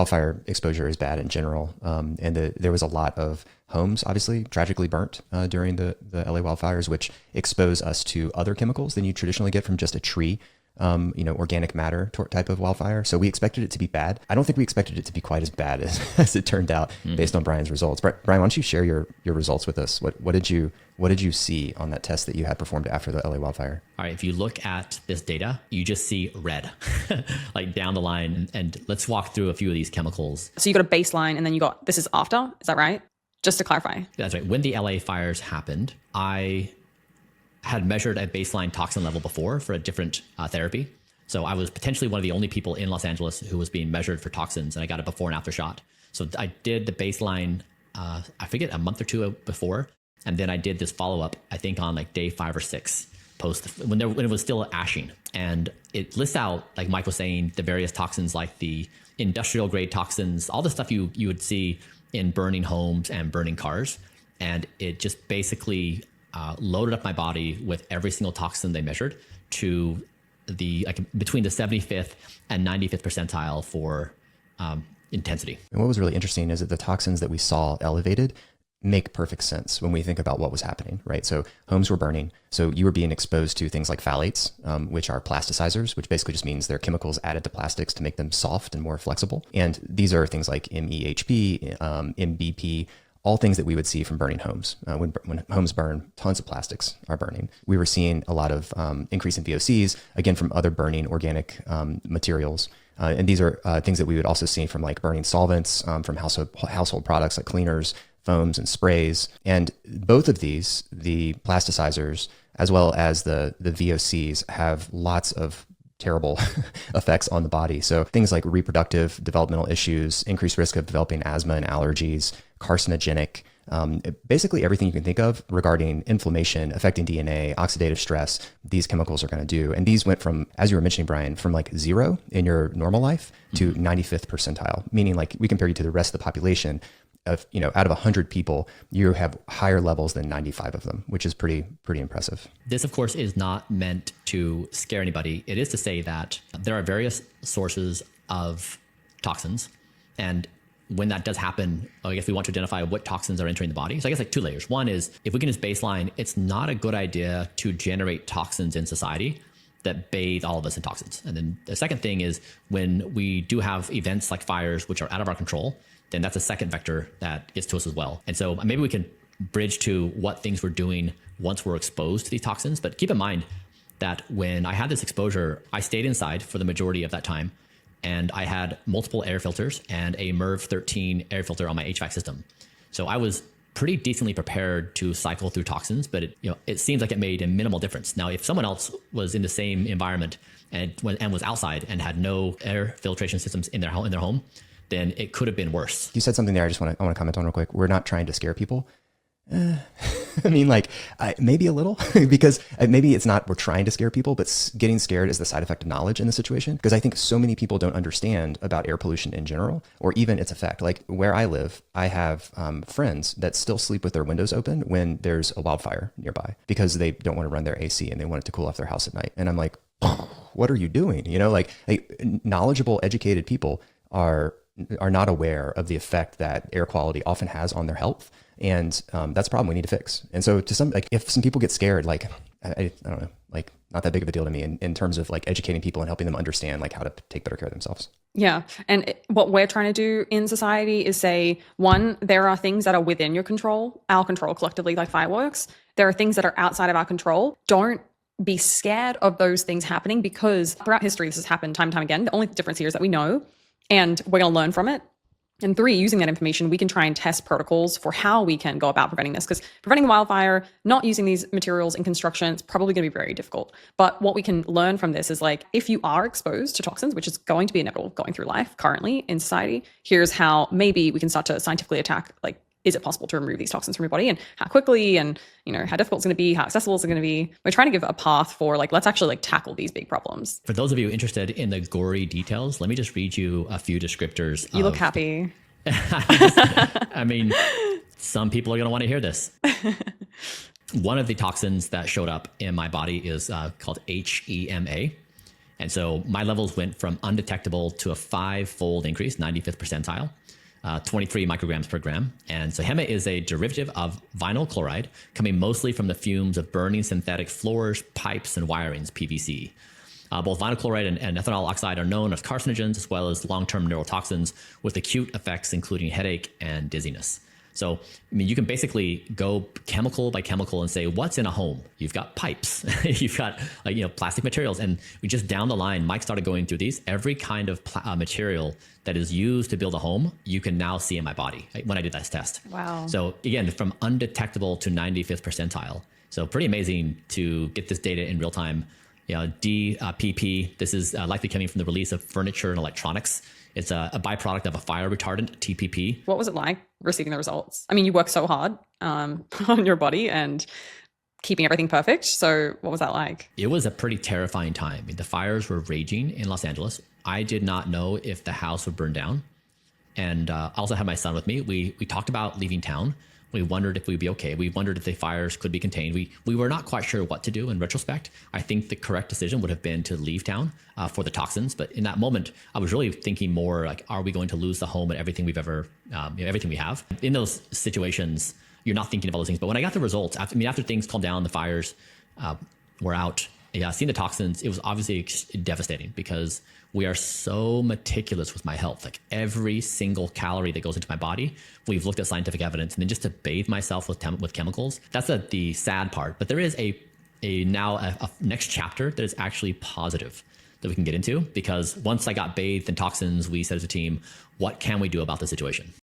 Wildfire exposure is bad in general. There was a lot of homes, obviously, tragically burnt during the LA wildfires, which expose us to other chemicals than you traditionally get from just a tree. Organic matter type of wildfire. So we expected it to be bad. I don't think we expected it to be quite as bad as it turned out based on Bryan's results. Bryan, why don't you share your results with us? What did you see on that test that you had performed after the LA wildfire? All right, if you look at this data, you just see red, like down the line. And let's walk through a few of these chemicals. So you got a baseline and then you got, this is after, is that right? Just to clarify. That's right. When the LA fires happened, I had measured a baseline toxin level before for a different therapy. So I was potentially one of the only people in Los Angeles who was being measured for toxins, and I got a before and after shot. So I did the baseline, I forget, a month or two before. And then I did this follow-up, I think on like day 5 or 6 post when it was still ashing. And it lists out, like Mike was saying, the various toxins, like the industrial grade toxins, all the stuff you would see in burning homes and burning cars. And it just basically loaded up my body with every single toxin they measured to between the 75th and 95th percentile for intensity. And what was really interesting is that the toxins that we saw elevated make perfect sense when we think about what was happening, right? So homes were burning. So you were being exposed to things like phthalates, which are plasticizers, which basically just means they're chemicals added to plastics to make them soft and more flexible. And these are things like MEHP, MBP, all things that we would see from burning homes. When homes burn, tons of plastics are burning. We were seeing a lot of increase in VOCs, again, from other burning organic materials. And these are things that we would also see from like burning solvents, from household products like cleaners, foams, and sprays. And both of these, the plasticizers, as well as the VOCs, have lots of terrible effects on the body. So things like reproductive developmental issues, increased risk of developing asthma and allergies, carcinogenic, basically everything you can think of regarding inflammation, affecting DNA, oxidative stress, these chemicals are going to do. And these went from, as you were mentioning, Bryan, from like 0 in your normal life to 95th percentile, meaning like we compare you to the rest of the population of, out of 100 people, you have higher levels than 95 of them, which is pretty impressive. This, of course, is not meant to scare anybody. It is to say that there are various sources of toxins. And when that does happen, I guess we want to identify what toxins are entering the body. So I guess like 2 layers. One is, if we can just baseline, it's not a good idea to generate toxins in society that bathe all of us in toxins. And then the second thing is, when we do have events like fires, which are out of our control, then that's a second vector that gets to us as well. And so maybe we can bridge to what things we're doing once we're exposed to these toxins. But keep in mind that when I had this exposure, I stayed inside for the majority of that time. And I had multiple air filters and a MERV 13 air filter on my HVAC system. So I was pretty decently prepared to cycle through toxins, but it seems like it made a minimal difference. Now, if someone else was in the same environment and was outside and had no air filtration systems in their home, then it could have been worse. You said something there I want to comment on real quick. We're not trying to scare people. I mean, maybe a little, because maybe it's not we're trying to scare people, but getting scared is the side effect of knowledge in the situation. Because I think so many people don't understand about air pollution in general, or even its effect. Like where I live, I have friends that still sleep with their windows open when there's a wildfire nearby, because they don't want to run their AC and they want it to cool off their house at night. And I'm like, what are you doing? Like knowledgeable, educated people are not aware of the effect that air quality often has on their health. And that's a problem we need to fix. And so if some people get scared, I don't know, not that big of a deal to me in terms of educating people and helping them understand how to take better care of themselves. Yeah. And what we're trying to do in society is say, one, there are things that are within your control, our control collectively, like fireworks. There are things that are outside of our control. Don't be scared of those things happening, because throughout history, this has happened time and time again. The only difference here is that we know, and we're going to learn from it. And 3, using that information, we can try and test protocols for how we can go about preventing this. Because preventing a wildfire, not using these materials in construction, it's probably going to be very difficult. But what we can learn from this is if you are exposed to toxins, which is going to be inevitable going through life currently in society, here's how maybe we can start to scientifically attack, is it possible to remove these toxins from your body, and how quickly, and how difficult it's going to be, how accessible it's going to be. We're trying to give a path for let's actually tackle these big problems. For those of you interested in the gory details, let me just read you a few descriptors. You look happy. I mean, some people are going to want to hear this. One of the toxins that showed up in my body is called HEMA. And so my levels went from undetectable to a 5-fold increase, 95th percentile, 23 micrograms per gram. And so HEMA is a derivative of vinyl chloride coming mostly from the fumes of burning synthetic floors, pipes, and wirings, PVC. Both vinyl chloride and ethanol oxide are known as carcinogens as well as long-term neurotoxins with acute effects including headache and dizziness. So, I mean, you can basically go chemical by chemical and say, what's in a home? You've got pipes, you've got plastic materials. And we just down the line, Mike started going through these. Every kind of material that is used to build a home, you can now see in my body when I did that test. Wow. So again, from undetectable to 95th percentile. So pretty amazing to get this data in real time. DPP, this is likely coming from the release of furniture and electronics. It's a byproduct of a fire retardant, TPP. What was it like receiving the results? I mean, you worked so hard on your body and keeping everything perfect. So what was that like? It was a pretty terrifying time. The fires were raging in Los Angeles. I did not know if the house would burn down. And I also had my son with me. We talked about leaving town. We wondered if we'd be okay. We wondered if the fires could be contained. We were not quite sure what to do in retrospect. I think the correct decision would have been to leave town for the toxins. But in that moment, I was really thinking more like, are we going to lose the home and everything we've ever, everything we have? In those situations, you're not thinking of all those things. But when I got the results, after things calmed down, the fires were out, seeing the toxins, it was obviously devastating because we are so meticulous with my health. Like every single calorie that goes into my body, we've looked at scientific evidence, and then just to bathe myself with chemicals, that's the sad part. But there is a next chapter that is actually positive that we can get into, because once I got bathed in toxins, we said as a team, what can we do about the situation?